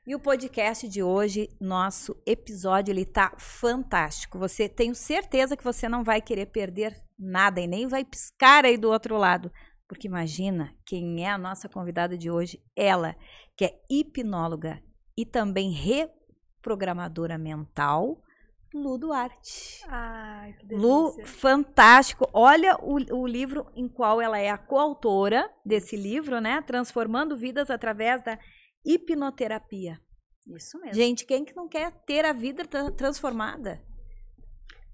E o podcast de hoje, nosso episódio, ele tá fantástico. Tenho certeza que você não vai querer perder nada e nem vai piscar aí do outro lado. Porque imagina quem é a nossa convidada de hoje, ela, que é hipnóloga e também reprogramadora mental, Lu Duarte. Ai, que delícia. Lu, fantástico. Olha o livro em qual ela é a coautora desse livro, né? Transformando vidas através da hipnoterapia. Isso mesmo. Gente, quem que não quer ter a vida transformada?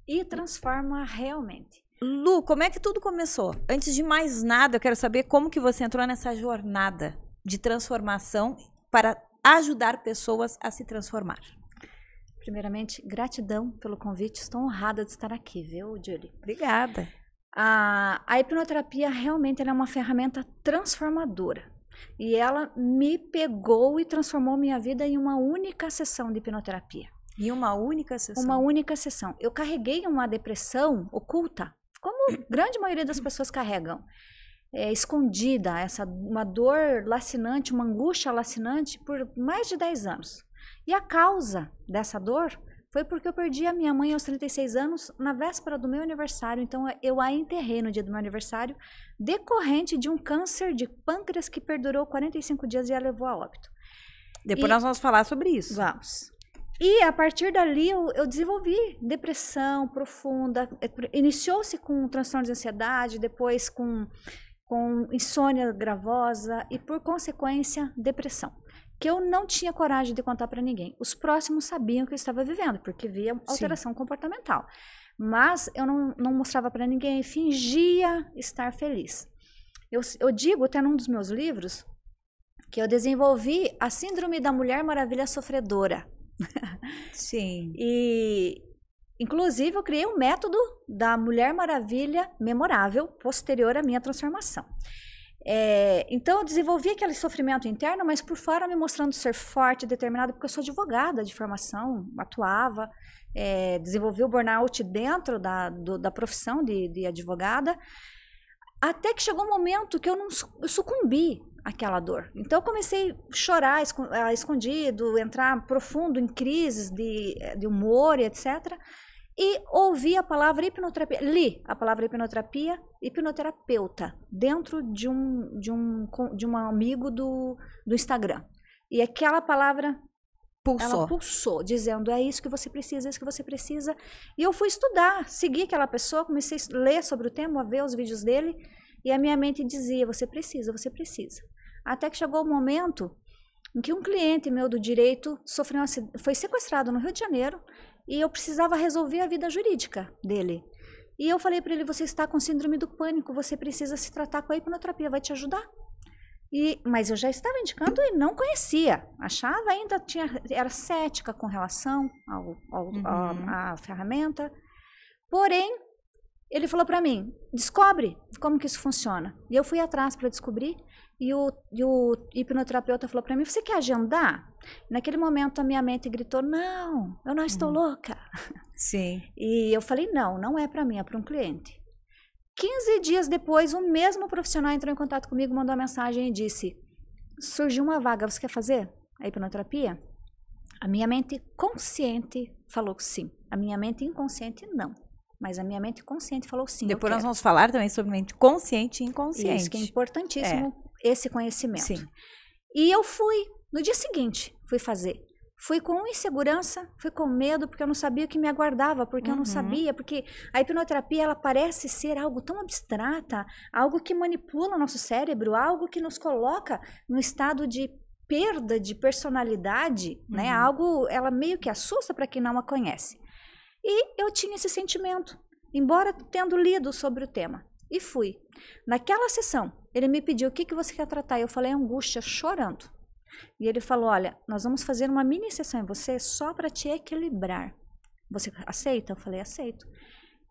E transforma realmente. Lu, como é que tudo começou? Antes de mais nada, eu quero saber como que você entrou nessa jornada de transformação para ajudar pessoas a se transformar. Primeiramente, gratidão pelo convite. Estou honrada de estar aqui, viu, Julie? Obrigada. A hipnoterapia realmente é uma ferramenta transformadora. E ela me pegou e transformou minha vida em uma única sessão de hipnoterapia. Em uma única sessão? Uma única sessão. Eu carreguei uma depressão oculta, como a grande maioria das pessoas carregam. Escondida, uma dor lacinante, uma angústia lacinante por mais de 10 anos. E a causa dessa dor foi porque eu perdi a minha mãe aos 36 anos na véspera do meu aniversário. Então, eu a enterrei no dia do meu aniversário, decorrente de um câncer de pâncreas que perdurou 45 dias e a levou a óbito. Depois nós vamos falar sobre isso. Vamos. E a partir dali eu desenvolvi depressão profunda. Iniciou-se com transtorno de ansiedade, depois com insônia gravosa e, por consequência, depressão. Que eu não tinha coragem de contar para ninguém. Os próximos sabiam que eu estava vivendo, porque via alteração comportamental. Mas eu não mostrava para ninguém, fingia estar feliz. Eu digo, até num dos meus livros, que eu desenvolvi a síndrome da Mulher Maravilha Sofredora. Sim. E, inclusive, eu criei um método da Mulher Maravilha memorável, posterior à minha transformação. Então eu desenvolvi aquele sofrimento interno, mas por fora me mostrando ser forte, determinada, porque eu sou advogada de formação, atuava, desenvolvi o burnout dentro da profissão de advogada, até que chegou um momento que eu sucumbi àquela dor. Então eu comecei a chorar escondido, entrar profundo em crises de humor e etc., e ouvi a palavra hipnoterapia, li a palavra hipnoterapia, hipnoterapeuta, dentro de um amigo do Instagram. E aquela palavra ela pulsou, dizendo, é isso que você precisa, é isso que você precisa. E eu fui estudar, segui aquela pessoa, comecei a ler sobre o tema, a ver os vídeos dele, e a minha mente dizia, você precisa, você precisa. Até que chegou o momento em que um cliente meu do direito foi sequestrado no Rio de Janeiro, e eu precisava resolver a vida jurídica dele. E eu falei para ele, você está com síndrome do pânico, você precisa se tratar com a hipnoterapia, vai te ajudar. Mas eu já estava indicando e não conhecia. Achava ainda, era cética com relação à ferramenta. Porém, ele falou para mim, descobre como que isso funciona. E eu fui atrás para descobrir. E o hipnoterapeuta falou para mim, você quer agendar? Naquele momento a minha mente gritou, não, eu não estou louca. Sim. E eu falei, não é para mim, é para um cliente. 15 dias depois, o mesmo profissional entrou em contato comigo, mandou uma mensagem e disse, surgiu uma vaga, você quer fazer a hipnoterapia? A minha mente consciente falou sim, a minha mente inconsciente não. Mas a minha mente consciente falou sim. Depois nós vamos falar também sobre mente consciente e inconsciente. Isso, que é importantíssimo esse conhecimento. Sim. E eu fui, no dia seguinte, fui fazer. Fui com insegurança, fui com medo, porque eu não sabia o que me aguardava, porque eu não sabia, porque a hipnoterapia, ela parece ser algo tão abstrata, algo que manipula o nosso cérebro, algo que nos coloca no estado de perda de personalidade, né? Algo, ela meio que assusta para quem não a conhece. E eu tinha esse sentimento, embora tendo lido sobre o tema. E fui. Naquela sessão, ele me pediu, o que você quer tratar? Eu falei, angústia, chorando. E ele falou, olha, nós vamos fazer uma mini sessão em você só para te equilibrar. Você aceita? Eu falei, aceito.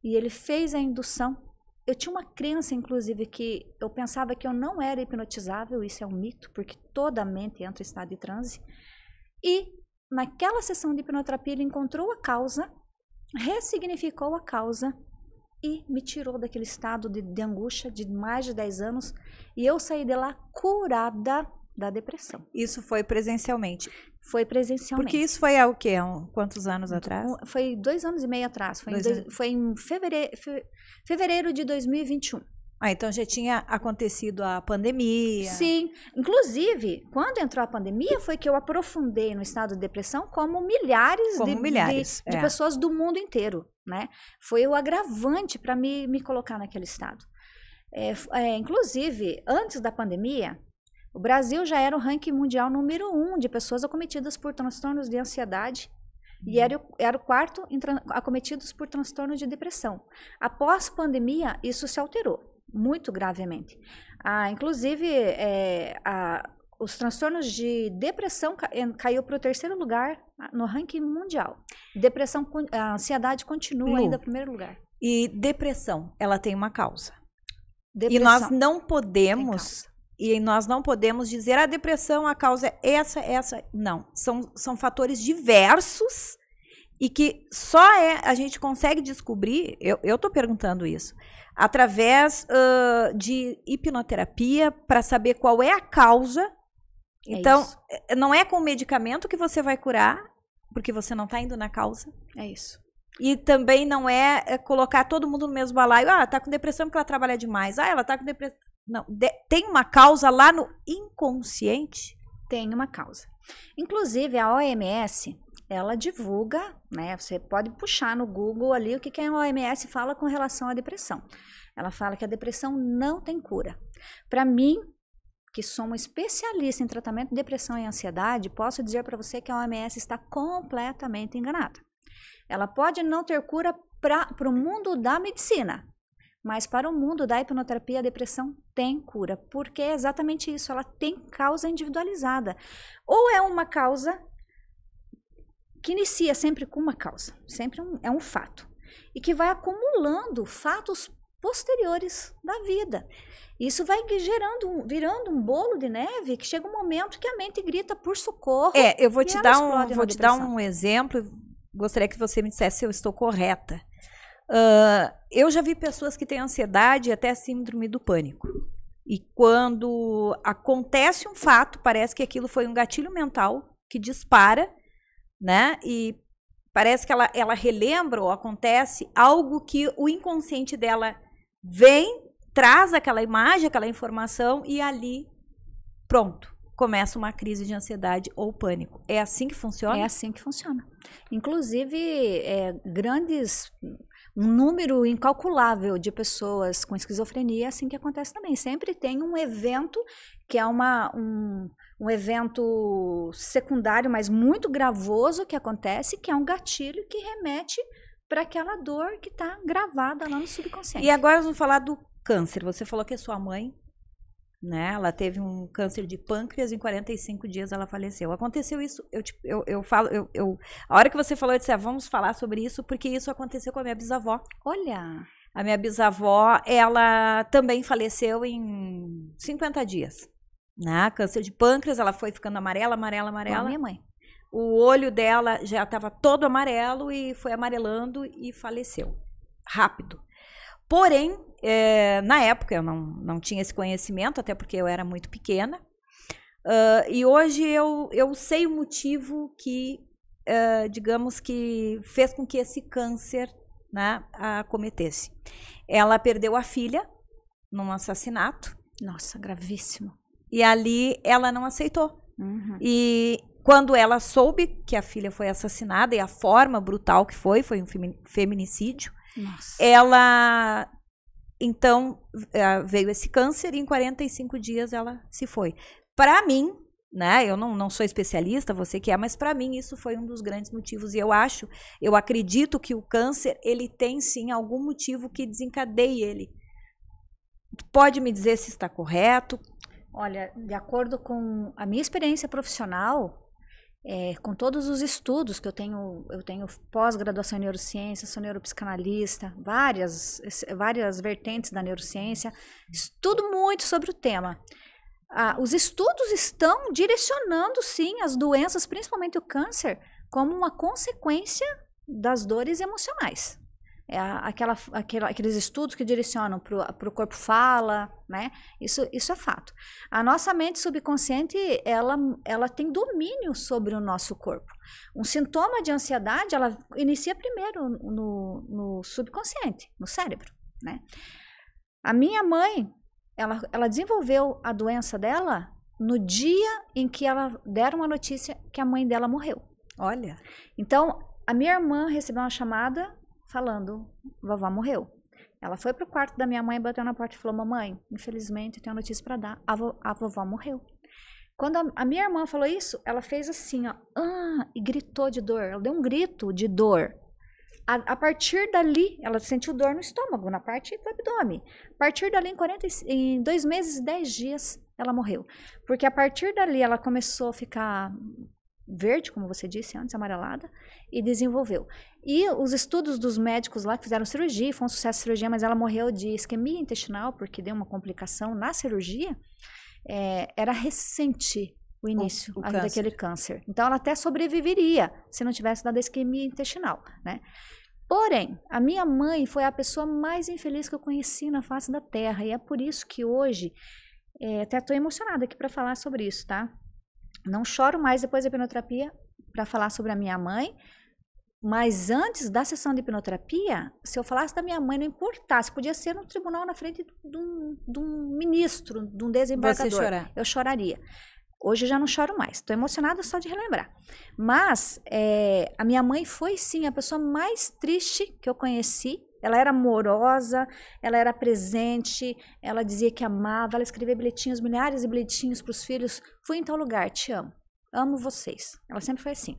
E ele fez a indução. Eu tinha uma crença, inclusive, que eu pensava que eu não era hipnotizável, isso é um mito, porque toda a mente entra em estado de transe. E naquela sessão de hipnoterapia, ele encontrou a causa, ressignificou a causa e me tirou daquele estado de angústia de mais de 10 anos. E eu saí de lá curada da depressão. Isso foi presencialmente? Foi presencialmente. Porque isso foi há o quê? Quantos anos atrás? Foi 2 anos e meio atrás. Foi em fevereiro de 2021. Então já tinha acontecido a pandemia. Sim. Inclusive, quando entrou a pandemia, foi que eu aprofundei no estado de depressão como milhares de pessoas do mundo inteiro, né? Foi o agravante para me colocar naquele estado. Inclusive, antes da pandemia, o Brasil já era o ranking mundial número 1 de pessoas acometidas por transtornos de ansiedade e era o quarto acometidos por transtornos de depressão. Após pandemia, isso se alterou muito gravemente. Inclusive, os transtornos de depressão caiu para o 3º lugar no ranking mundial. A ansiedade continua ainda em primeiro lugar. E depressão, ela tem uma causa. E nós não podemos dizer a depressão, a causa é essa. Não. São fatores diversos e que só a gente consegue descobrir, eu estou perguntando isso, através de hipnoterapia para saber qual é a causa. Então, não é com medicamento que você vai curar, porque você não está indo na causa. É isso. E também não é colocar todo mundo no mesmo balaio. Ela tá com depressão porque ela trabalha demais. Ela tá com depressão. Não, tem uma causa lá no inconsciente? Tem uma causa. Inclusive, a OMS, ela divulga, né? Você pode puxar no Google ali o que a OMS fala com relação à depressão. Ela fala que a depressão não tem cura. Para mim, que sou uma especialista em tratamento de depressão e ansiedade, posso dizer para você que a OMS está completamente enganada. Ela pode não ter cura para o mundo da medicina, mas para o mundo da hipnoterapia, a depressão tem cura, porque é exatamente isso, ela tem causa individualizada. Ou é uma causa que inicia sempre com uma causa, sempre é um fato, e que vai acumulando fatos posteriores da vida. Isso vai virando um bolo de neve que chega um momento que a mente grita por socorro. Eu vou te dar um exemplo. Gostaria que você me dissesse se eu estou correta. Eu já vi pessoas que têm ansiedade e até síndrome do pânico. E quando acontece um fato, parece que aquilo foi um gatilho mental que dispara, né? E parece que ela relembra ou acontece algo que o inconsciente dela vem, traz aquela imagem, aquela informação e ali, pronto. Começa uma crise de ansiedade ou pânico. É assim que funciona? É assim que funciona. Inclusive, um número incalculável de pessoas com esquizofrenia é assim que acontece também. Sempre tem um evento que é um evento secundário, mas muito gravoso que acontece, que é um gatilho que remete para aquela dor que está gravada lá no subconsciente. E agora vamos falar do câncer. Você falou que a sua mãe, né? Ela teve um câncer de pâncreas, em 45 dias ela faleceu. Aconteceu isso, a hora que você falou, eu disse, vamos falar sobre isso, porque isso aconteceu com a minha bisavó. Olha! A minha bisavó, ela também faleceu em 50 dias, né? Câncer de pâncreas, ela foi ficando amarela. A minha mãe. O olho dela já estava todo amarelo e foi amarelando e faleceu. Rápido. Porém, na época eu não tinha esse conhecimento, até porque eu era muito pequena. E hoje eu sei o motivo que, digamos que, fez com que esse câncer, né, acometesse. Ela perdeu a filha num assassinato. Nossa, gravíssimo. E ali ela não aceitou. Uhum. E quando ela soube que a filha foi assassinada e a forma brutal que foi um feminicídio, nossa. Ela, então, veio esse câncer e em 45 dias ela se foi. Para mim, né, eu não sou especialista, você que é, mas para mim isso foi um dos grandes motivos. E eu acredito que o câncer, ele tem sim algum motivo que desencadeie ele. Pode me dizer se está correto? Olha, de acordo com a minha experiência profissional, com todos os estudos que eu tenho pós-graduação em neurociência, sou neuropsicanalista, várias vertentes da neurociência, estudo muito sobre o tema. Os estudos estão direcionando, sim, as doenças, principalmente o câncer, como uma consequência das dores emocionais. aqueles estudos que direcionam para o corpo fala, né? Isso é fato. A nossa mente subconsciente, ela tem domínio sobre o nosso corpo. Um sintoma de ansiedade, ela inicia primeiro no subconsciente, no cérebro, né? A minha mãe, ela desenvolveu a doença dela no dia em que ela deram uma notícia que a mãe dela morreu. Olha. Então, a minha irmã recebeu uma chamada falando, vovó morreu. Ela foi pro quarto da minha mãe, bateu na porta e falou, mamãe, infelizmente, eu tenho uma notícia para dar, a vovó morreu. Quando a minha irmã falou isso, ela fez assim, ó, e gritou de dor. Ela deu um grito de dor. A partir dali, ela sentiu dor no estômago, na parte do abdômen. A partir dali, em 2 meses e 10 dias, ela morreu. Porque a partir dali, ela começou a ficar verde, como você disse antes, amarelada, e desenvolveu. E os estudos dos médicos lá que fizeram cirurgia, foi um sucesso a cirurgia, mas ela morreu de isquemia intestinal, porque deu uma complicação na cirurgia, era recente o início daquele câncer. Então, ela até sobreviveria se não tivesse dado isquemia intestinal, né? Porém, a minha mãe foi a pessoa mais infeliz que eu conheci na face da Terra, e é por isso que hoje, até estou emocionada aqui para falar sobre isso, tá? Não choro mais depois da hipnoterapia para falar sobre a minha mãe, mas antes da sessão de hipnoterapia, se eu falasse da minha mãe, não importasse, podia ser no tribunal na frente de um ministro, de um desembargador. Eu choraria. Hoje eu já não choro mais, estou emocionada só de relembrar. Mas a minha mãe foi sim a pessoa mais triste que eu conheci. Ela era amorosa, ela era presente, ela dizia que amava, ela escrevia bilhetinhos, milhares de bilhetinhos para os filhos. Fui em tal lugar, te amo vocês. Ela sempre foi assim.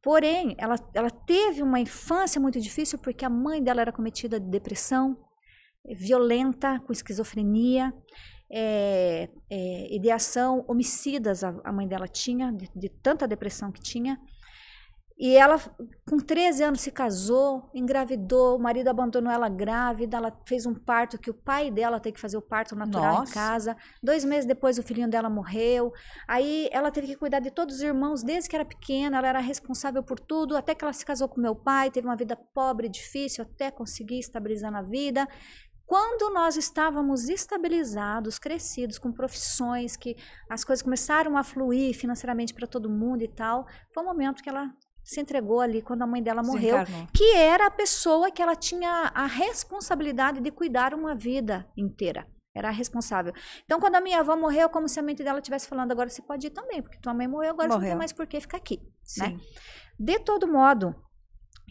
Porém, ela teve uma infância muito difícil porque a mãe dela era cometida de depressão, violenta, com esquizofrenia, ideação, homicidas a mãe dela tinha, de tanta depressão que tinha. E ela, com 13 anos, se casou, engravidou, o marido abandonou ela grávida, ela fez um parto que o pai dela teve que fazer o parto natural em casa. 2 meses depois, o filhinho dela morreu. Aí, ela teve que cuidar de todos os irmãos desde que era pequena, ela era responsável por tudo, até que ela se casou com meu pai, teve uma vida pobre, difícil, até conseguir estabilizar na vida. Quando nós estávamos estabilizados, crescidos, com profissões, que as coisas começaram a fluir financeiramente para todo mundo e tal, foi o momento que ela se entregou ali quando a mãe dela morreu, que era a pessoa que ela tinha a responsabilidade de cuidar uma vida inteira. Era a responsável. Então, quando a minha avó morreu, como se a mente dela estivesse falando, agora você pode ir também, porque tua mãe morreu, agora você não tem mais por que ficar aqui. Né? De todo modo,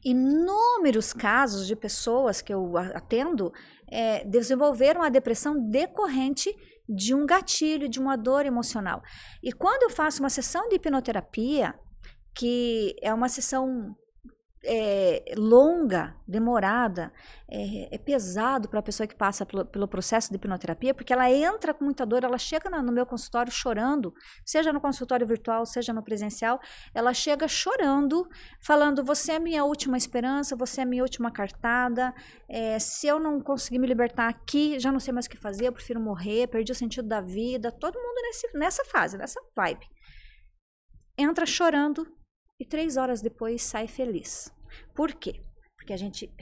inúmeros casos de pessoas que eu atendo desenvolveram a depressão decorrente de um gatilho, de uma dor emocional. E quando eu faço uma sessão de hipnoterapia, que é uma sessão longa, demorada, é pesado para a pessoa que passa pelo processo de hipnoterapia, porque ela entra com muita dor, ela chega no meu consultório chorando, seja no consultório virtual, seja no presencial, ela chega chorando, falando, você é minha última esperança, você é minha última cartada, se eu não conseguir me libertar aqui, já não sei mais o que fazer, eu prefiro morrer, perdi o sentido da vida, todo mundo nessa fase, nessa vibe. Entra chorando e 3 horas depois sai feliz. Por quê? Porque a gente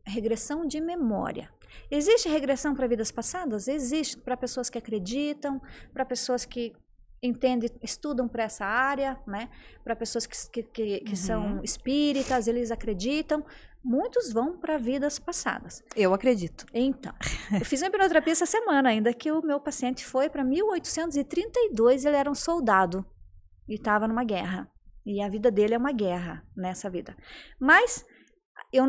regressão de memória. Existe regressão para vidas passadas? Existe, para pessoas que acreditam, para pessoas que entendem, estudam para essa área, né? Para pessoas que são espíritas, eles acreditam. Muitos vão para vidas passadas. Eu acredito. Então, eu fiz uma hipnoterapia essa semana ainda, que o meu paciente foi para 1832, ele era um soldado e estava numa guerra. E a vida dele é uma guerra nessa vida. Mas eu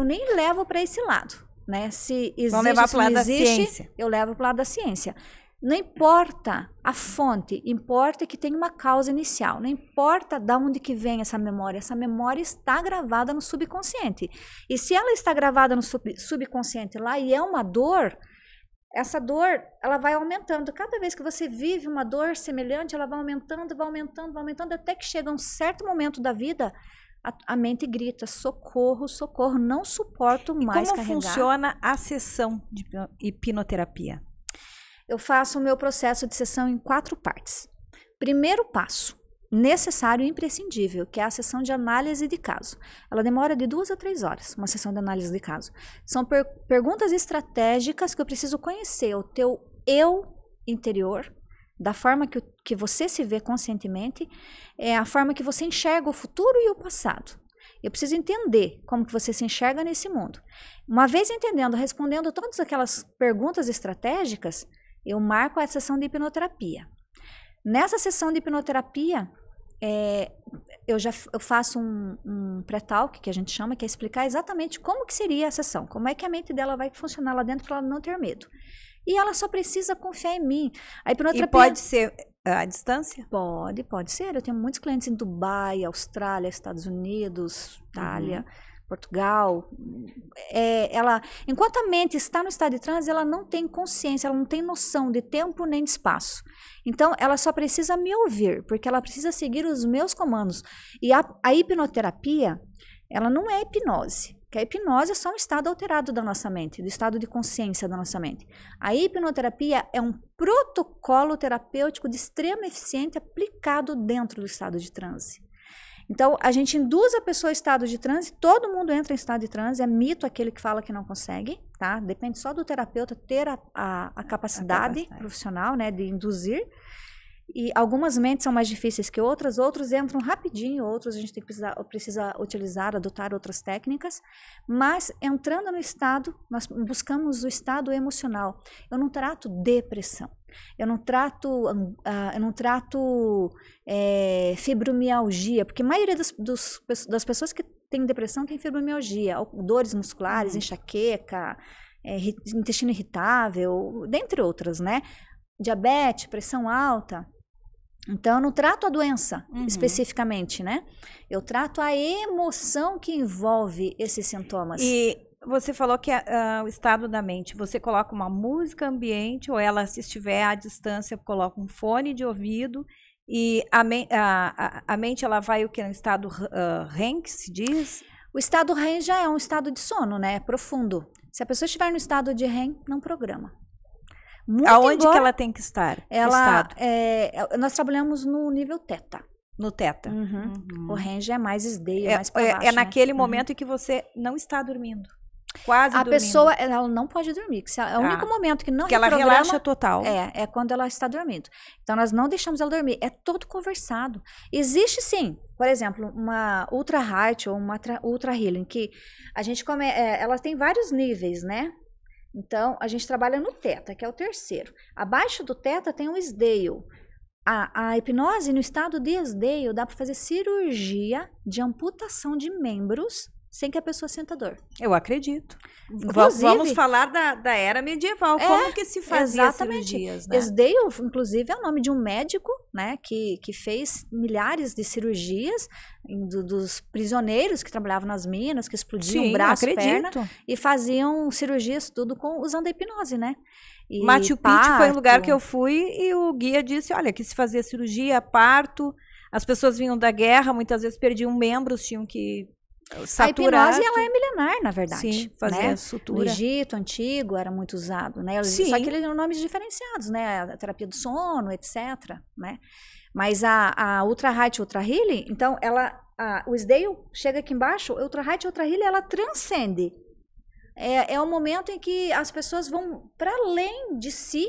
nem levo para esse lado, né? Se existe, vamos levar para o lado da ciência. Eu levo para o lado da ciência. Não importa a fonte, importa que tem uma causa inicial. Não importa de onde que vem essa memória está gravada no subconsciente. E se ela está gravada no subconsciente lá e é uma dor, essa dor, ela vai aumentando. Cada vez que você vive uma dor semelhante, ela vai aumentando, vai aumentando, vai aumentando, até que chega um certo momento da vida, a mente grita, socorro, socorro, não suporto mais carregar. Como funciona a sessão de hipnoterapia? Eu faço o meu processo de sessão em 4 partes. Primeiro passo, necessário e imprescindível, que é a sessão de análise de caso. Ela demora de 2 a 3 horas, uma sessão de análise de caso. São perguntas estratégicas que eu preciso conhecer o teu eu interior, da forma que você se vê conscientemente, é a forma que você enxerga o futuro e o passado. Eu preciso entender como que você se enxerga nesse mundo. Uma vez entendendo, respondendo todas aquelas perguntas estratégicas, eu marco a sessão de hipnoterapia. Nessa sessão de hipnoterapia, eu faço um pré-talk, que a gente chama, que é explicar exatamente como que seria a sessão, como é que a mente dela vai funcionar lá dentro para ela não ter medo. E ela só precisa confiar em mim. A hipnoterapia... E pode ser à distância? Pode ser. Eu tenho muitos clientes em Dubai, Austrália, Estados Unidos, Itália, Portugal. Enquanto a mente está no estado de transe, ela não tem consciência, ela não tem noção de tempo nem de espaço. Então, ela só precisa me ouvir, porque ela precisa seguir os meus comandos. E a hipnoterapia, ela não é hipnose. Porque a hipnose é só um estado alterado da nossa mente, do estado de consciência da nossa mente. A hipnoterapia é um protocolo terapêutico de extrema eficiência aplicado dentro do estado de transe. Então, a gente induz a pessoa em estado de transe, todo mundo entra em estado de transe, é mito aquele que fala que não consegue, tá? Depende só do terapeuta ter a capacidade profissional, né, de induzir. E algumas mentes são mais difíceis que outros entram rapidinho, outros a gente precisa utilizar, adotar outras técnicas, mas entrando no estado, nós buscamos o estado emocional. Eu não trato depressão, eu não trato fibromialgia, porque a maioria das pessoas que têm depressão tem fibromialgia, dores musculares, enxaqueca, intestino irritável, dentre outras, né? Diabetes, pressão alta. Então, eu não trato a doença especificamente, né? Eu trato a emoção que envolve esses sintomas. E você falou que o estado da mente, você coloca uma música ambiente, ou ela, se estiver à distância, coloca um fone de ouvido, e a mente, ela vai o que? No estado REM, que se diz? O estado REM já é um estado de sono, né? Profundo. Se a pessoa estiver no estado de REM, não programa. Aonde que ela tem que estar? Nós trabalhamos no nível teta. No teta. O REM já é mais SDEI, mais para baixo. É naquele momento em que você não está dormindo. Quase dormindo. A pessoa, ela não pode dormir. É o único momento que não que ela relaxa total. É quando ela está dormindo. Então, nós não deixamos ela dormir. É todo conversado. Existe, sim, por exemplo, uma Ultra Heart ou uma Ultra Healing, que a gente ela tem vários níveis, né? Então, a gente trabalha no teta, que é o terceiro. Abaixo do teta tem o SDEI. A hipnose, no estado de SDEI, dá para fazer cirurgia de amputação de membros sem que a pessoa sinta dor. Eu acredito. Vamos falar da era medieval. Como que se fazia cirurgias, né? SDEI, inclusive, é o nome de um médico, né, que fez milhares de cirurgias dos prisioneiros que trabalhavam nas minas, que explodiam braço, perna, e faziam cirurgias tudo usando a hipnose, né? E Machu Picchu foi um lugar que eu fui e o guia disse, olha, que se fazia cirurgia, parto, as pessoas vinham da guerra, muitas vezes perdiam membros, tinham que saturar. A hipnose, ela é milenar, na verdade. Sim, fazia sutura. No Egito antigo era muito usado, né? Só que eles tinham nomes diferenciados, né? A terapia do sono, etc, né? Mas a Ultra Heart, Ultra Healing, então, o SDEI chega aqui embaixo, a Ultra Heart, Ultra Healing, ela transcende. É o momento em que as pessoas vão para além de si,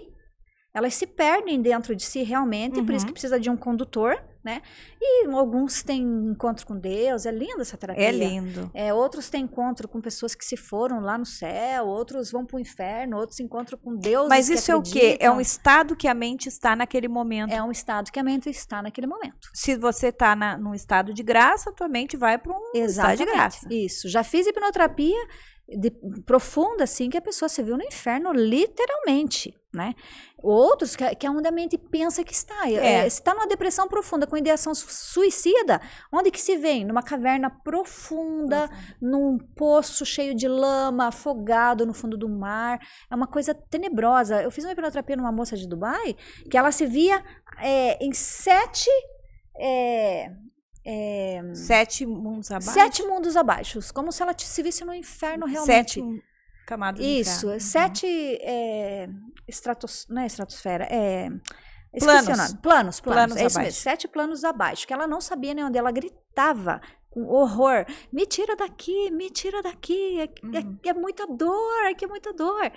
elas se perdem dentro de si realmente, por isso que precisa de um condutor, né? E alguns têm encontro com Deus, é linda essa terapia. É lindo. Outros têm encontro com pessoas que se foram lá no céu, outros vão para o inferno, outros encontram com Deus. Mas isso é o quê? É um estado que a mente está naquele momento. É um estado que a mente está naquele momento. Se você está num estado de graça, tua mente vai para um estado de graça. Isso. Já fiz hipnoterapia profunda, assim, que a pessoa se viu no inferno, literalmente, né? Outros, que é onde a mente pensa que está. Se está numa depressão profunda, com ideação suicida, onde que se vem? Numa caverna profunda, num poço cheio de lama, afogado no fundo do mar. É uma coisa tenebrosa. Eu fiz uma hipnoterapia numa moça de Dubai, que ela se via em 7 mundos abaixo? 7 mundos abaixo, como se ela se visse no inferno realmente. 7 camadas do inferno. 7 não é estratosfera, Esqueci o nome. Planos. É isso abaixo. mesmo, 7 planos abaixo. Que ela não sabia nem onde. Ela gritava com horror. Me tira daqui, me tira daqui. É muita dor, aqui é muita dor.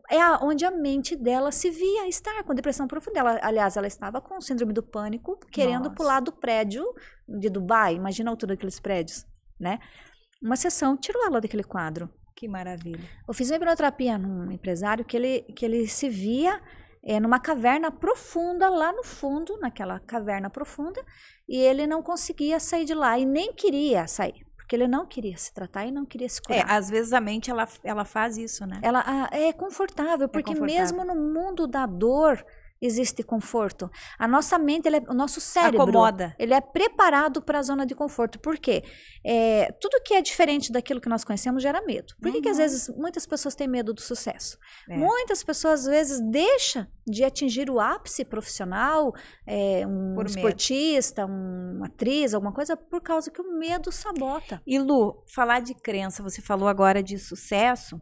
É onde a mente dela se via estar com depressão profunda. Aliás, ela estava com síndrome do pânico, querendo pular do prédio de Dubai. Imagina a altura daqueles prédios, né? Uma sessão tirou ela daquele quadro. Que maravilha. Eu fiz uma hipnoterapia num empresário que ele se via numa caverna profunda, lá no fundo, naquela caverna profunda, e ele não conseguia sair de lá e nem queria sair. Porque ele não queria se tratar e não queria se curar. Às vezes a mente, ela faz isso, né? Ela é confortável, porque mesmo no mundo da dor existe conforto. A nossa mente, o nosso cérebro, acomoda. Ele é preparado para a zona de conforto. Por quê? Tudo que é diferente daquilo que nós conhecemos gera medo. Por que às vezes muitas pessoas têm medo do sucesso? Muitas pessoas às vezes deixam de atingir o ápice profissional, um esportista, uma atriz, alguma coisa, por causa que o medo sabota. E Lu, falar de crença, você falou agora de sucesso,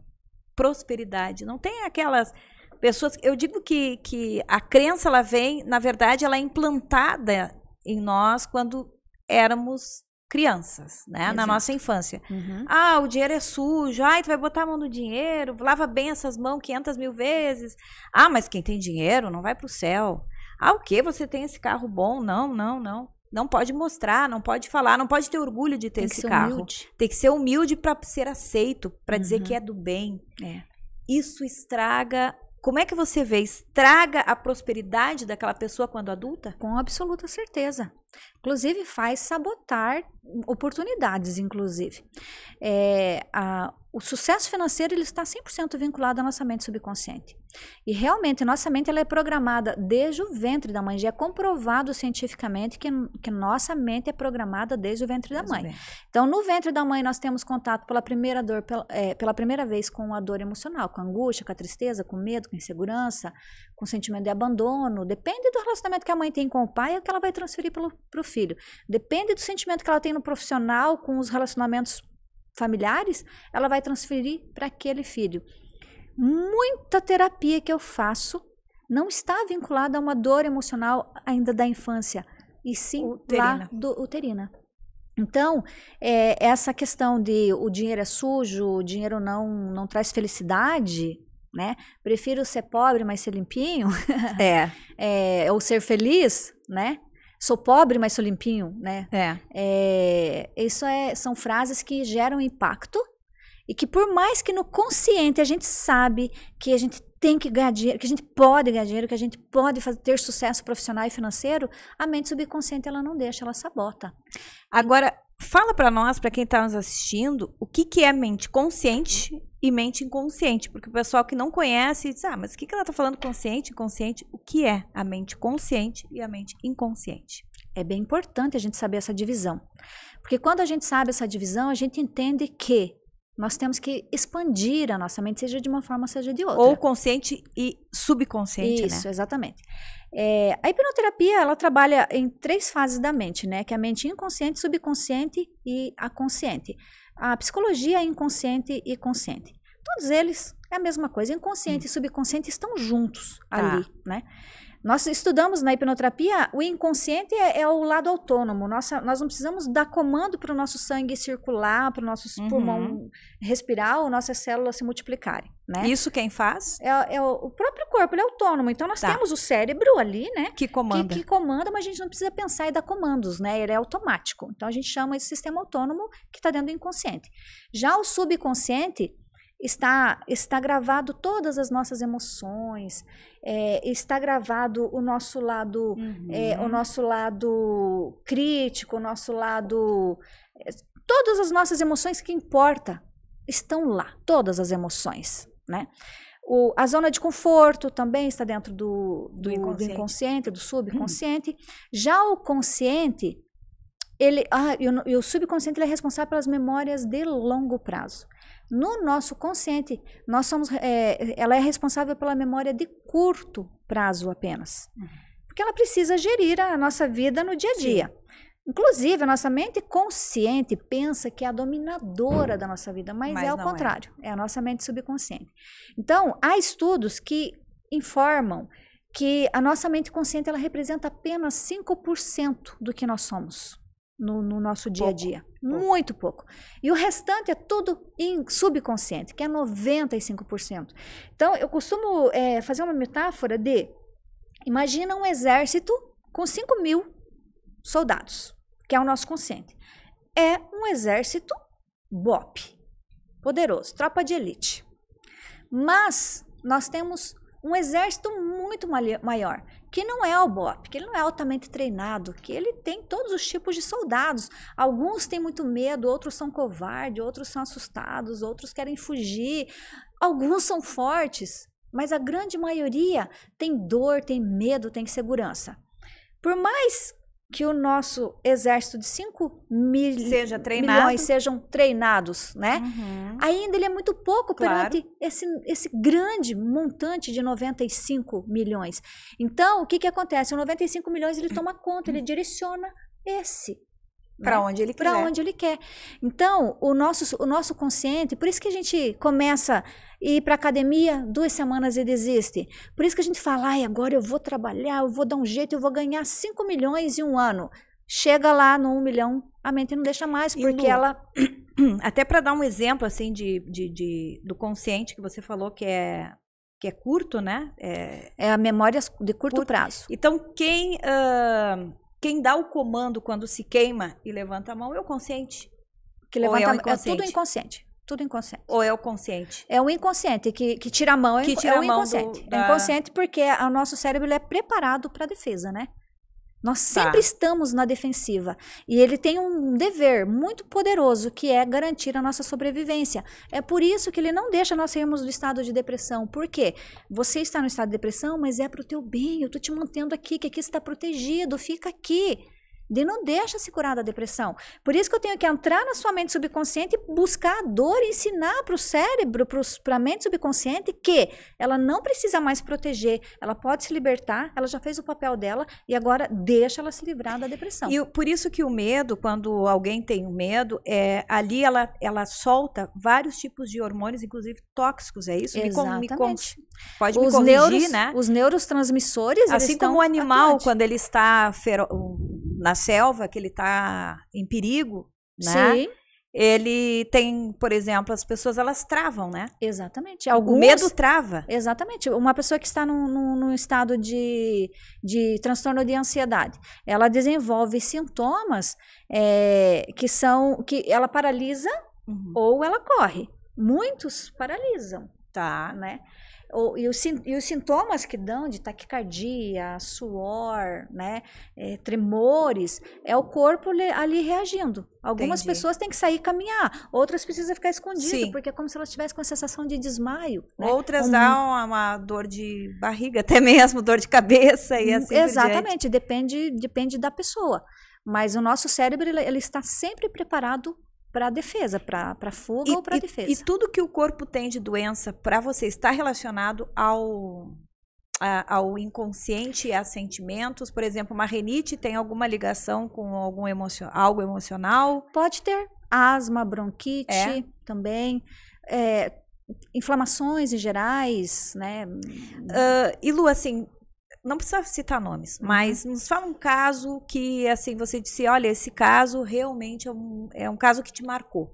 prosperidade. Não tem aquelas pessoas, eu digo que a crença, ela vem, na verdade, ela é implantada em nós quando éramos crianças, né? Exato. Na nossa infância. O dinheiro é sujo, tu vai botar a mão no dinheiro, lava bem essas mãos 500 mil vezes. Mas quem tem dinheiro não vai pro céu. O quê? Você tem esse carro bom? Não. Não pode mostrar, não pode falar, não pode ter orgulho de ter esse carro. Humilde. Tem que ser humilde para ser aceito, para dizer que é do bem. Isso estraga. Como é que você vê? Estraga a prosperidade daquela pessoa quando adulta? Com absoluta certeza. Inclusive, faz sabotar oportunidades, inclusive. O sucesso financeiro ele está 100% vinculado à nossa mente subconsciente. E realmente, nossa mente ela é programada desde o ventre da mãe. Já é comprovado cientificamente que nossa mente é programada desde o ventre da mãe. Então, no ventre da mãe, nós temos contato pela primeira vez com a dor emocional, com a angústia, com a tristeza, com o medo, com a insegurança, com o sentimento de abandono. Depende do relacionamento que a mãe tem com o pai, é o que ela vai transferir para o filho. Depende do sentimento que ela tem no profissional, com os relacionamentos familiares, ela vai transferir para aquele filho. Muita terapia que eu faço não está vinculada a uma dor emocional ainda da infância, e sim uterina. Então, essa questão de o dinheiro é sujo, o dinheiro não traz felicidade, né? Prefiro ser pobre, mas ser limpinho, ou ser feliz, né? Sou pobre, mas sou limpinho, né? Isso são frases que geram impacto e que por mais que no consciente a gente sabe que a gente tem que ganhar dinheiro, que a gente pode ganhar dinheiro, que a gente pode ter sucesso profissional e financeiro, a mente subconsciente ela não deixa, ela sabota. Agora, fala para nós, para quem está nos assistindo, o que é mente consciente e mente inconsciente, porque o pessoal que não conhece diz, mas o que ela está falando consciente, inconsciente? O que é a mente consciente e a mente inconsciente? É bem importante a gente saber essa divisão, porque quando a gente sabe essa divisão, a gente entende que nós temos que expandir a nossa mente, seja de uma forma, seja de outra. Ou consciente e subconsciente, Isso, né? Exatamente. A hipnoterapia, ela trabalha em 3 fases da mente, né? Que é a mente inconsciente, subconsciente e a consciente. A psicologia é inconsciente e consciente. Todos eles é a mesma coisa. Inconsciente e subconsciente estão juntos ali, né? Nós estudamos na hipnoterapia, o inconsciente é o lado autônomo. Nós não precisamos dar comando para o nosso sangue circular, para o nosso pulmão respirar ou nossas células se multiplicarem, né? Isso quem faz? O próprio corpo, ele é autônomo. Então, nós temos o cérebro ali, né? Que comanda. Que comanda, mas a gente não precisa pensar e dar comandos, né? Ele é automático. Então, a gente chama esse sistema autônomo que está dentro do inconsciente. Já o subconsciente está gravado todas as nossas emoções, está gravado o nosso lado, o nosso lado crítico, o nosso lado, todas as nossas emoções que importa estão lá, todas as emoções, né? A zona de conforto também está dentro do inconsciente, do subconsciente. Já o consciente, e o subconsciente ele é responsável pelas memórias de longo prazo. No nosso consciente, ela é responsável pela memória de curto prazo apenas. Porque ela precisa gerir a nossa vida no dia a dia. Sim. Inclusive, a nossa mente consciente pensa que é a dominadora da nossa vida, mas é o contrário. É a nossa mente subconsciente. Então, há estudos que informam que a nossa mente consciente ela representa apenas 5% do que nós somos no nosso dia a dia. Muito pouco. E o restante é tudo subconsciente, que é 95%. Então, eu costumo fazer uma metáfora de, imagina um exército com 5.000 soldados, que é o nosso consciente. É um exército BOP, poderoso, tropa de elite. Mas nós temos um exército muito maior, que não é o BOP, que ele não é altamente treinado, que ele tem todos os tipos de soldados. Alguns têm muito medo, outros são covardes, outros são assustados, outros querem fugir. Alguns são fortes, mas a grande maioria tem dor, tem medo, tem insegurança. Por mais que o nosso exército de 5 milhões sejam treinados, né? Ainda ele é muito pouco perante esse grande montante de 95 milhões. Então, o que acontece? O 95 milhões ele toma conta, ele direciona para onde ele quer. Para onde ele quer. Então, o nosso consciente, por isso que a gente começa a ir para academia 2 semanas e desiste. Por isso que a gente fala, ai, agora eu vou trabalhar, eu vou dar um jeito, eu vou ganhar 5 milhões em um ano. Chega lá no 1 milhão, a mente não deixa mais, porque ela... Até para dar um exemplo, assim, do consciente que você falou que é curto, né? É a memória de curto prazo. Então, quem dá o comando quando se queima e levanta a mão é o consciente. Que levanta a mão. É tudo inconsciente. Tudo inconsciente. Ou é o consciente? É o inconsciente que tira a mão. É o inconsciente. É inconsciente porque o nosso cérebro ele é preparado para a defesa, né? Nós sempre estamos na defensiva. E ele tem um dever muito poderoso, que é garantir a nossa sobrevivência. É por isso que ele não deixa nós sairmos do estado de depressão. Por quê? Você está no estado de depressão, mas é para o teu bem. Eu estou te mantendo aqui, que aqui você está protegido. Fica aqui. E não deixa se curar da depressão. Por isso que eu tenho que entrar na sua mente subconsciente e buscar a dor e ensinar para o cérebro, para a mente subconsciente, que ela não precisa mais proteger, ela pode se libertar, ela já fez o papel dela e agora deixa ela se livrar da depressão. E por isso que o medo, quando alguém tem o medo, ali ela solta vários tipos de hormônios, inclusive tóxicos, é isso? Exatamente. Pode me corrigir, né? Os neurotransmissores, assim como o animal, quando ele está na selva, que ele está em perigo, né? Sim. Ele tem, por exemplo, as pessoas, elas travam, né? Exatamente. O medo trava. Exatamente. Uma pessoa que está num estado de transtorno de ansiedade, ela desenvolve sintomas que ela paralisa ou ela corre. Muitos paralisam, né? E os sintomas que dão de taquicardia, suor, né, tremores, é o corpo ali reagindo. Algumas pessoas têm que sair e caminhar, outras precisam ficar escondidas, porque é como se elas estivessem com a sensação de desmaio. Né? Outras dão uma dor de barriga, até mesmo dor de cabeça e assim Exatamente, depende da pessoa. Mas o nosso cérebro ele está sempre preparado para defesa, para fuga ou para defesa. E tudo que o corpo tem de doença para você está relacionado ao inconsciente e a sentimentos? Por exemplo, uma rinite tem alguma ligação com algo emocional? Pode ter. Asma, bronquite também. Inflamações em gerais, né? E Lu, assim, não precisa citar nomes, mas nos fala um caso que, assim, você disse, olha, esse caso realmente é um caso que te marcou,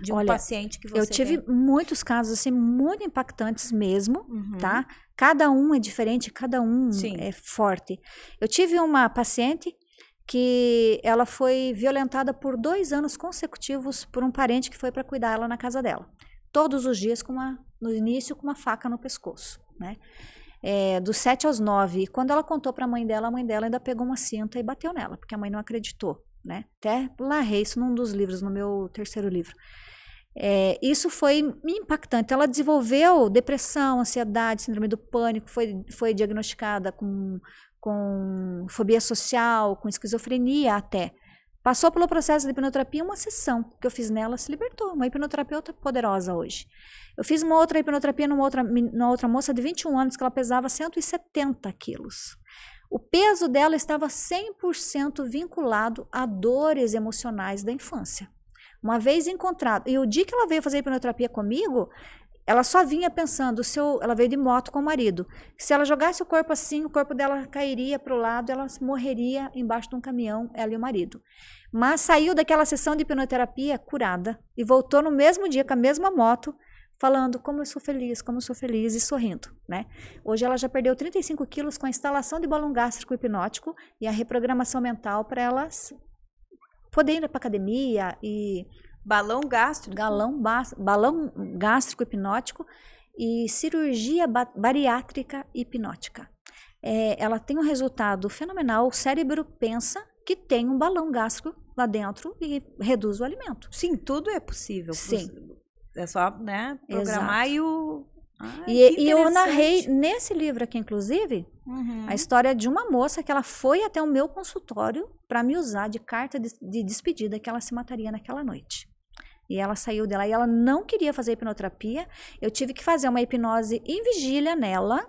de um paciente que você Eu tive muitos casos, assim, muito impactantes mesmo, tá? Cada um é diferente, cada um é forte. Eu tive uma paciente que ela foi violentada por 2 anos consecutivos por um parente que foi para cuidar ela na casa dela. Todos os dias, no início, com uma faca no pescoço, né? Dos 7 aos 9. E quando ela contou para a mãe dela ainda pegou uma cinta e bateu nela, porque a mãe não acreditou, né? Até narrei isso num dos livros, no meu 3º livro. Isso foi impactante. Ela desenvolveu depressão, ansiedade, síndrome do pânico, foi diagnosticada com fobia social, com esquizofrenia até. Passou pelo processo de hipnoterapia, uma sessão que eu fiz nela, se libertou. Uma hipnoterapeuta poderosa hoje. Eu fiz uma outra hipnoterapia numa outra moça de 21 anos, que ela pesava 170 quilos. O peso dela estava 100% vinculado a dores emocionais da infância. Uma vez encontrado, e o dia que ela veio fazer hipnoterapia comigo, ela só vinha pensando, ela veio de moto com o marido. Se ela jogasse o corpo assim, o corpo dela cairia para o lado, ela morreria embaixo de um caminhão, ela e o marido. Mas saiu daquela sessão de hipnoterapia curada e voltou no mesmo dia com a mesma moto, falando como eu sou feliz e sorrindo, né? Hoje ela já perdeu 35 quilos com a instalação de balão gástrico hipnótico e a reprogramação mental para ela poder ir para academia e... Balão gástrico? Balão gástrico hipnótico e cirurgia bariátrica hipnótica. Ela tem um resultado fenomenal. O cérebro pensa que tem um balão gástrico lá dentro e reduz o alimento. Sim, tudo é possível. Sim. É só, né, programar. Exato. E eu narrei nesse livro aqui, inclusive, a história de uma moça que ela foi até o meu consultório para me usar de carta de despedida que ela se mataria naquela noite. E ela saiu dela e ela não queria fazer hipnoterapia. Eu tive que fazer uma hipnose em vigília nela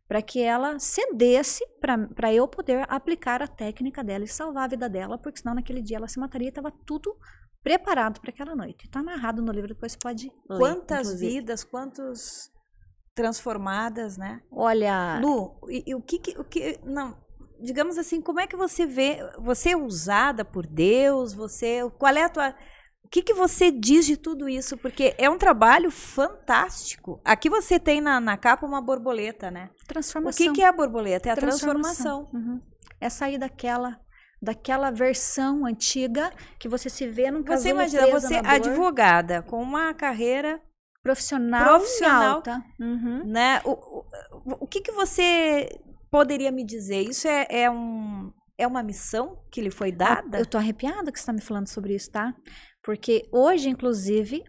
para que ela cedesse para eu poder aplicar a técnica dela e salvar a vida dela, porque senão naquele dia ela se mataria e estava tudo preparado para aquela noite. Está narrado no livro, depois pode ler. Quantas vidas, quantas transformadas, né? Olha... Lu, e o que não, digamos assim, como é que você vê, você é usada por Deus, qual é a tua... O que você diz de tudo isso? Porque é um trabalho fantástico. Aqui você tem na capa uma borboleta, né? Transformação. O que é a borboleta? É a transformação. É sair daquela versão antiga que você se vê num casulo. Você imagina, você advogada, com uma carreira profissional alta. Né? O que você poderia me dizer? Isso é uma missão que lhe foi dada? Eu tô arrepiada que você está me falando sobre isso, tá? Porque hoje, inclusive,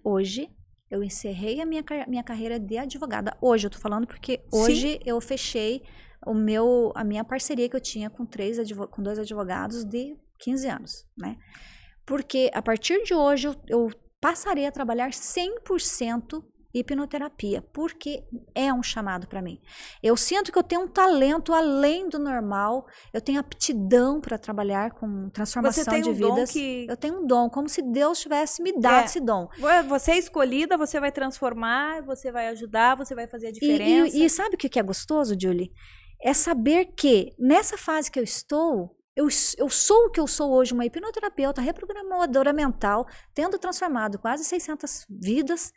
eu encerrei a minha carreira de advogada. Hoje eu tô falando porque hoje eu fechei a minha parceria que eu tinha com 2 advogados de 15 anos, né? Porque a partir de hoje eu passarei a trabalhar 100% hipnoterapia, porque é um chamado para mim. Eu sinto que eu tenho um talento além do normal, eu tenho aptidão para trabalhar com transformação de vidas. Eu tenho um dom, como se Deus tivesse me dado esse dom. Você é escolhida, você vai transformar, você vai ajudar, você vai fazer a diferença. E sabe o que é gostoso, Julie? É saber que nessa fase que eu estou, eu sou o que eu sou hoje, uma hipnoterapeuta, reprogramadora mental, tendo transformado quase 600 vidas,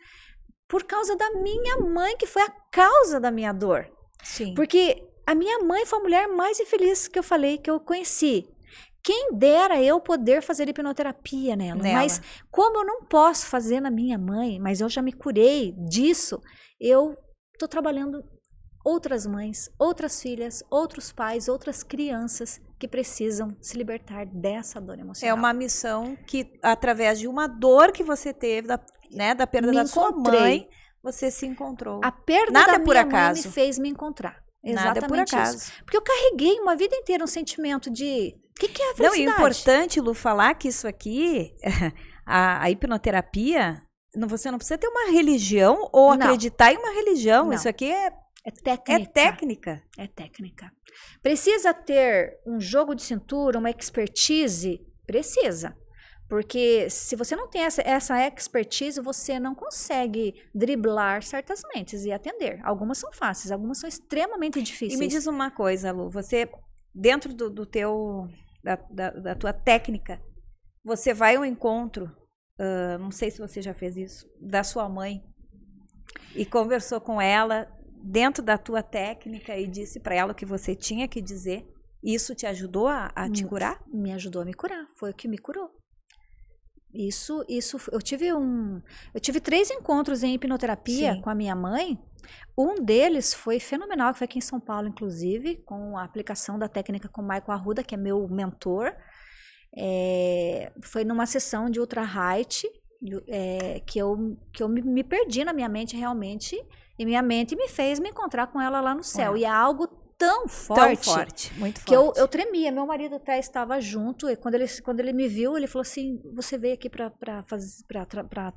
por causa da minha mãe, que foi a causa da minha dor. Sim. Porque a minha mãe foi a mulher mais infeliz que eu conheci. Quem dera eu poder fazer hipnoterapia nela. Mas como eu não posso fazer na minha mãe, mas eu já me curei disso, eu estou trabalhando outras mães, outras filhas, outros pais, outras crianças que precisam se libertar dessa dor emocional. É uma missão que, através de uma dor que você teve, da perda da sua mãe, você se encontrou. A perda da minha mãe me fez me encontrar. Exatamente. Nada é por acaso. Isso. Porque eu carreguei uma vida inteira um sentimento de... O que é a felicidade? Não, é importante, Lu, falar que isso aqui, a hipnoterapia, você não precisa ter uma religião ou acreditar em uma religião. Não. Isso aqui é técnica. É técnica. Precisa ter um jogo de cintura, uma expertise? Precisa. Porque se você não tem essa expertise, você não consegue driblar certas mentes e atender. Algumas são fáceis, algumas são extremamente difíceis. E me diz uma coisa, Lu, você, dentro da tua técnica, você vai ao encontro, não sei se você já fez isso, da sua mãe, e conversou com ela dentro da tua técnica e disse para ela o que você tinha que dizer. Isso te ajudou a te curar? Me ajudou a me curar, foi o que me curou. Isso, eu tive 3 encontros em hipnoterapia com a minha mãe. Um deles foi fenomenal, que foi aqui em São Paulo, inclusive, com a aplicação da técnica com o Michael Arruda, que é meu mentor. Foi numa sessão de Ultra Height, que eu me perdi na minha mente realmente, e minha mente me fez me encontrar com ela lá no céu. E é algo tão forte, muito forte. Que eu tremia. Meu marido até estava junto, e quando ele me viu, ele falou assim, você veio aqui para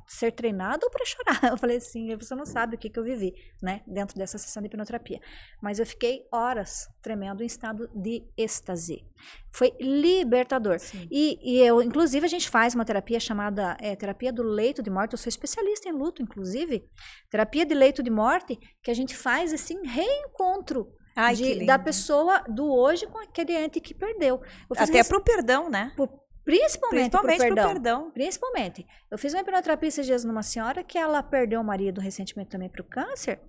ser treinado ou para chorar? Eu falei assim, você não sabe o que eu vivi, né, dentro dessa sessão de hipnoterapia. Mas eu fiquei horas tremendo em estado de êxtase. Foi libertador. E eu, inclusive, a gente faz uma terapia chamada terapia do leito de morte. Eu sou especialista em luto, inclusive. Terapia de leito de morte, que a gente faz, assim, reencontro da pessoa do hoje com aquele ente que perdeu. Até pro perdão, né? Principalmente pro perdão. perdão. Principalmente. Eu fiz uma hipnoterapia esses dias numa senhora que ela perdeu o marido recentemente também pro câncer.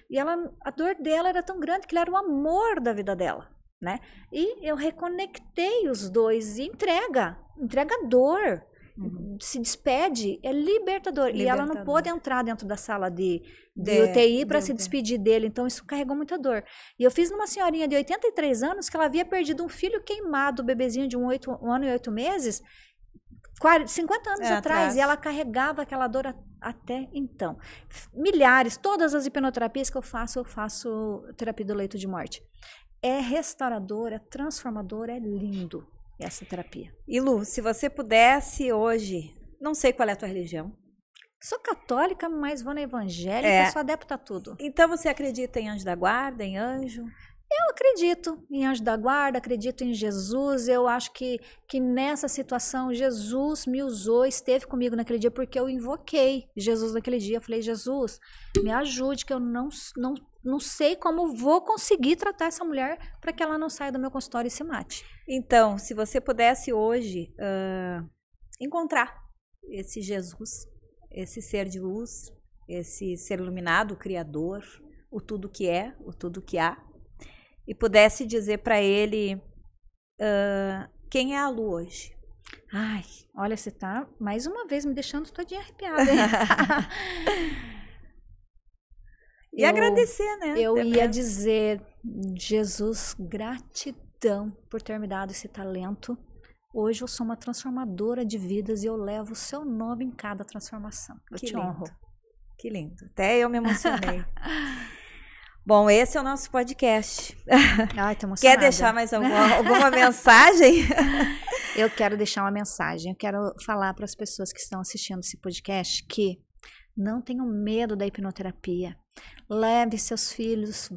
E a dor dela era tão grande que ele era o amor da vida dela. Né? E eu reconectei os dois e entrega a dor, se despede, é libertador. E ela não pôde entrar dentro da sala de UTI para se despedir dele, então isso carregou muita dor. E eu fiz numa senhorinha de 83 anos que ela havia perdido um filho queimado, bebezinho de 1 ano e 8 meses, 50 anos atrás, e ela carregava aquela dor até então. Milhares, todas as hipnoterapias que eu faço terapia do leito de morte. É restaurador, é transformador, é lindo essa terapia. E Lu, se você pudesse hoje, não sei qual é a tua religião. Sou católica, mas vou na evangélica, sou adepta a tudo. Então você acredita em anjo da guarda, em anjo? Eu acredito em anjo da guarda, acredito em Jesus. Eu acho que nessa situação Jesus me usou, esteve comigo naquele dia, porque eu invoquei Jesus naquele dia. Eu falei, Jesus, me ajude, que eu não sei como vou conseguir tratar essa mulher para que ela não saia do meu consultório e se mate. Então, se você pudesse hoje encontrar esse Jesus, esse ser de luz, esse ser iluminado, o Criador, o tudo que é, o tudo que há, e pudesse dizer para ele quem é a Lu hoje. Ai, olha, você tá mais uma vez me deixando todinha arrepiada, hein? E agradecer, né? Eu ia dizer, Jesus, gratidão por ter me dado esse talento. Hoje eu sou uma transformadora de vidas e eu levo o seu nome em cada transformação. Eu te honro. Que lindo. Até eu me emocionei. Bom, esse é o nosso podcast. Ai, tô emocionada. Quer deixar mais alguma mensagem? Eu quero deixar uma mensagem. Eu quero falar para as pessoas que estão assistindo esse podcast que não tenham medo da hipnoterapia. Leve seus filhos,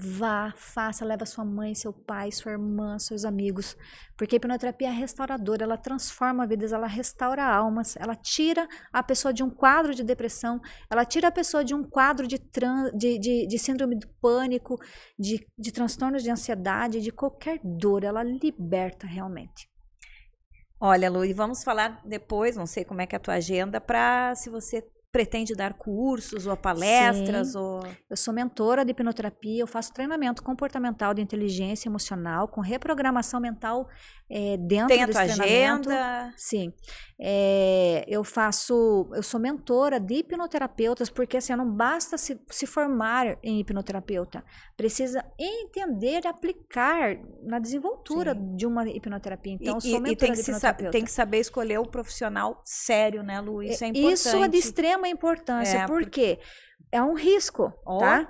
faça, leve a sua mãe, seu pai, sua irmã, seus amigos, porque a hipnoterapia é restauradora, ela transforma vidas, ela restaura almas, ela tira a pessoa de um quadro de depressão, ela tira a pessoa de um quadro de síndrome do pânico, de transtornos de ansiedade, de qualquer dor, ela liberta realmente. Olha, Lu, e vamos falar depois, não sei como é que é a tua agenda, para se você pretende dar cursos ou palestras? Eu sou mentora de hipnoterapia, eu faço treinamento comportamental de inteligência emocional com reprogramação mental dentro Tem a desse tua treinamento. agenda? Sim. Eu sou mentora de hipnoterapeutas, porque assim, não basta se formar em hipnoterapeuta, precisa entender e aplicar na desenvoltura de uma hipnoterapia. Então, sou mentora de hipnoterapeuta. Tem que saber escolher o profissional sério, né, Lu? Isso é importante. Isso é de extrema importância, porque é um risco, tá?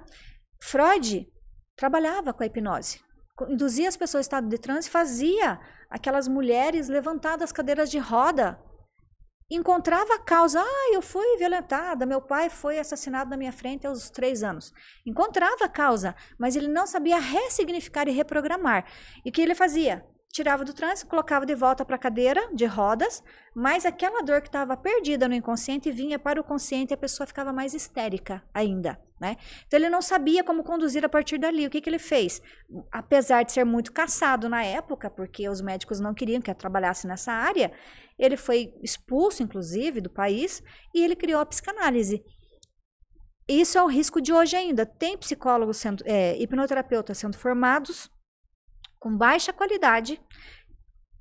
Freud trabalhava com a hipnose. Induzia as pessoas em estado de transe, fazia aquelas mulheres levantar das cadeiras de roda, encontrava a causa. Eu fui violentada, meu pai foi assassinado na minha frente aos 3 anos. Encontrava a causa, mas ele não sabia ressignificar e reprogramar. E o que ele fazia? Tirava do transe, colocava de volta para a cadeira de rodas, mas aquela dor que estava perdida no inconsciente vinha para o consciente e a pessoa ficava mais histérica ainda, né? Então ele não sabia como conduzir a partir dali. O que ele fez? Apesar de ser muito caçado na época, porque os médicos não queriam que eu trabalhasse nessa área, ele foi expulso, inclusive, do país, e ele criou a psicanálise. Isso é o risco de hoje ainda. Tem psicólogos, hipnoterapeutas sendo formados com baixa qualidade,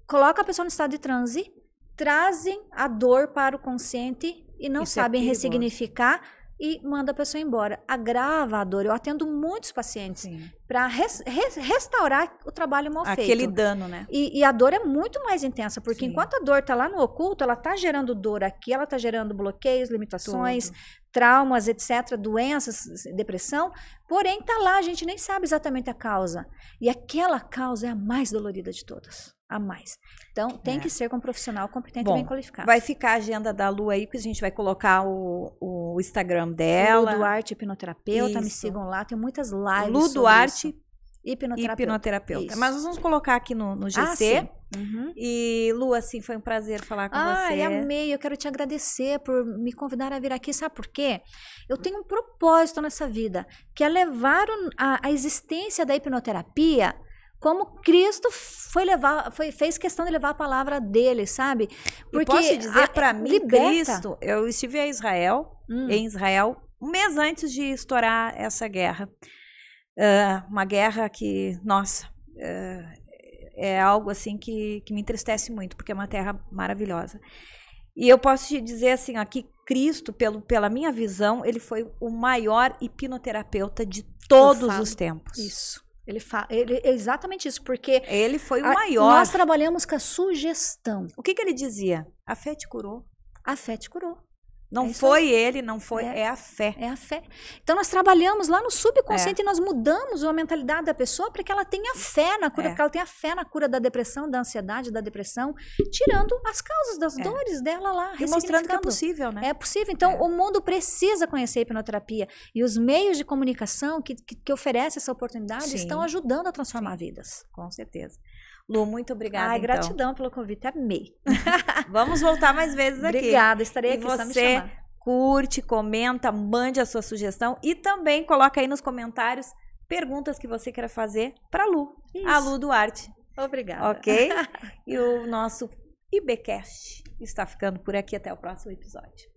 coloca a pessoa no estado de transe, trazem a dor para o consciente e não sabem ressignificar, e manda a pessoa embora. Agrava a dor. Eu atendo muitos pacientes para restaurar o trabalho mal feito. Aquele dano, né? E a dor é muito mais intensa, porque enquanto a dor está lá no oculto, ela está gerando dor aqui, ela está gerando bloqueios, limitações, traumas, etc., doenças, depressão, porém está lá, a gente nem sabe exatamente a causa. E aquela causa é a mais dolorida de todas. A mais. Então, tem que ser com um profissional competente e bem qualificado. Vai ficar a agenda da Lu aí, porque a gente vai colocar o Instagram dela. Lu Duarte, hipnoterapeuta, me sigam lá, tem muitas lives. Lu Duarte, hipnoterapeuta. Mas nós vamos colocar aqui no GC. E Lu, assim, foi um prazer falar com você. Amei, eu quero te agradecer por me convidar a vir aqui, sabe por quê? Eu tenho um propósito nessa vida, que é levar a existência da hipnoterapia como Cristo fez questão de levar a palavra dele, sabe? Porque posso dizer, para mim, Cristo, eu estive em Israel, um mês antes de estourar essa guerra. Uma guerra que, nossa, é algo assim que me entristece muito, porque é uma terra maravilhosa. E eu posso te dizer assim, aqui Cristo, pela minha visão, ele foi o maior hipnoterapeuta de todos os tempos. Isso. É exatamente isso, porque ele foi o maior. Nós trabalhamos com a sugestão. O que ele dizia? A fé te curou. A fé te curou. Não foi ele, não foi, é a fé. É a fé. Então nós trabalhamos lá no subconsciente e nós mudamos a mentalidade da pessoa para que ela tenha fé na cura, porque ela tenha fé na cura da depressão, da ansiedade, da depressão, tirando as causas das dores dela lá, e mostrando que é possível, né? É possível. Então o mundo precisa conhecer a hipnoterapia e os meios de comunicação que oferecem essa oportunidade estão ajudando a transformar vidas. Com certeza. Lu, muito obrigada. Ai, gratidão pelo convite, amei. Vamos voltar mais vezes aqui. Obrigada, estarei aqui, só me chamar. Você curte, comenta, mande a sua sugestão e também coloca aí nos comentários perguntas que você queira fazer para a Lu. Isso. A Lu Duarte. Obrigada. Ok? E o nosso IBcast está ficando por aqui. Até o próximo episódio.